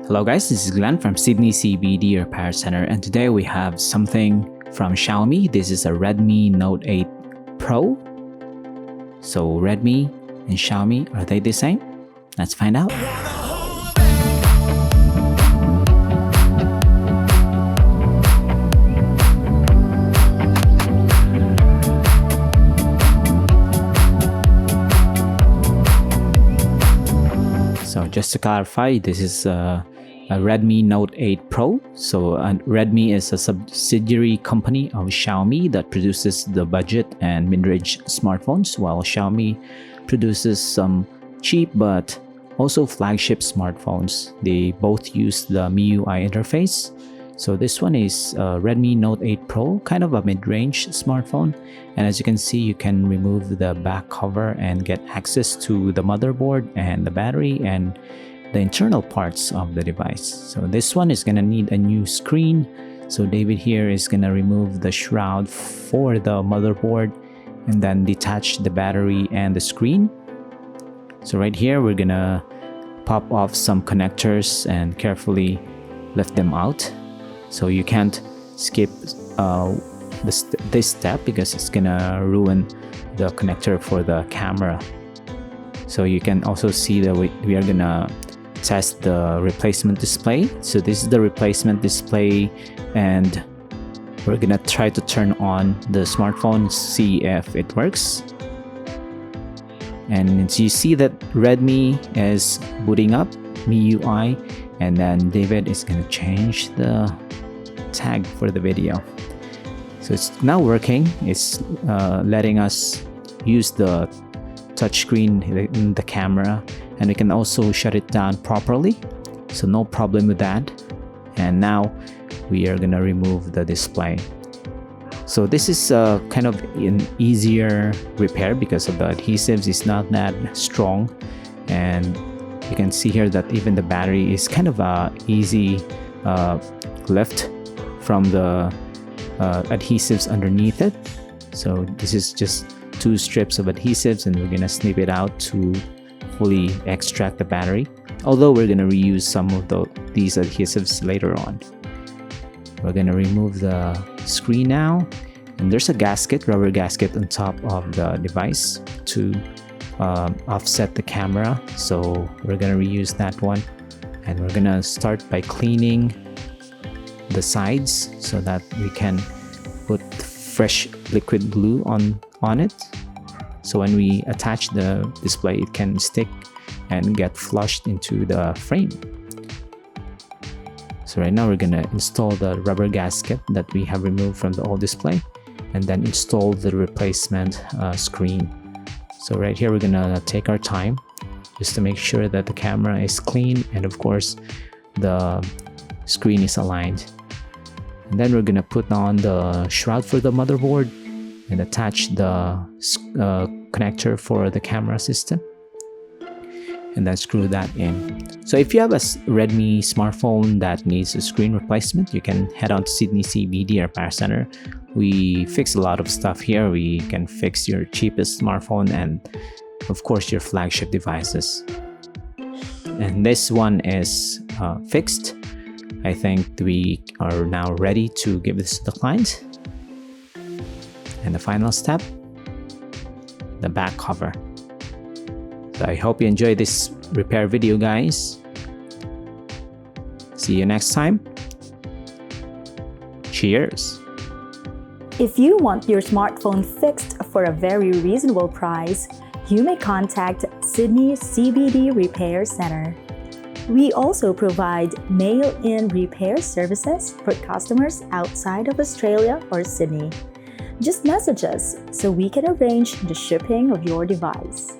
Hello guys, this is Glenn from Sydney CBD Repair Centre, and today we have something from Xiaomi. This is a Redmi Note 8 Pro. So Redmi and Xiaomi, are they the same? Let's find out. So just to clarify, this is a Redmi Note 8 Pro. So Redmi is a subsidiary company of Xiaomi that produces the budget and mid-range smartphones, while Xiaomi produces some cheap but also flagship smartphones. They both use the MIUI interface. So this one is Redmi Note 8 Pro, kind of a mid-range smartphone. And as you can see, you can remove the back cover and get access to the motherboard and the battery and the internal parts of the device. So this one is gonna need a new screen. So David here is gonna remove the shroud for the motherboard and then detach the battery and the screen. So right here, we're gonna pop off some connectors and carefully lift them out. So you can't skip this step because it's gonna ruin the connector for the camera. So you can also see that we are gonna test the replacement display. So this is the replacement display, and we're gonna try to turn on the smartphone, see if it works. And so you see that Redmi is booting up MIUI, and then David is gonna change the tag for the video. So it's now working. It's letting us use the touchscreen in the camera, and we can also shut it down properly, so no problem with that. And now we are gonna remove the display. So this is kind of an easier repair because of the adhesives is not that strong, and you can see here that even the battery is kind of a easy lift from the adhesives underneath it. So this is just 2 strips of adhesives, and we're gonna snip it out to fully extract the battery, although we're gonna reuse some of these adhesives later on. We're gonna remove the screen now, and there's a gasket, rubber gasket on top of the device to offset the camera, so we're gonna reuse that one. And we're gonna start by cleaning the sides so that we can put fresh liquid glue on it, so when we attach the display, it can stick and get flushed into the frame. So right now we're gonna install the rubber gasket that we have removed from the old display, and then install the replacement screen. So right here, we're gonna take our time just to make sure that the camera is clean and of course the screen is aligned. And then we're gonna put on the shroud for the motherboard and attach the connector for the camera system, and then screw that in. So if you have a Redmi smartphone that needs a screen replacement, you can head on to Sydney CBD Repair Centre. We fix a lot of stuff here. We can fix your cheapest smartphone and of course your flagship devices. And this one is fixed. I think we are now ready to give this to the client. And the final step, the back cover. So I hope you enjoyed this repair video, guys. See you next time. Cheers. If you want your smartphone fixed for a very reasonable price, you may contact Sydney CBD Repair Centre. We also provide mail-in repair services for customers outside of Australia or Sydney. Just message us so we can arrange the shipping of your device.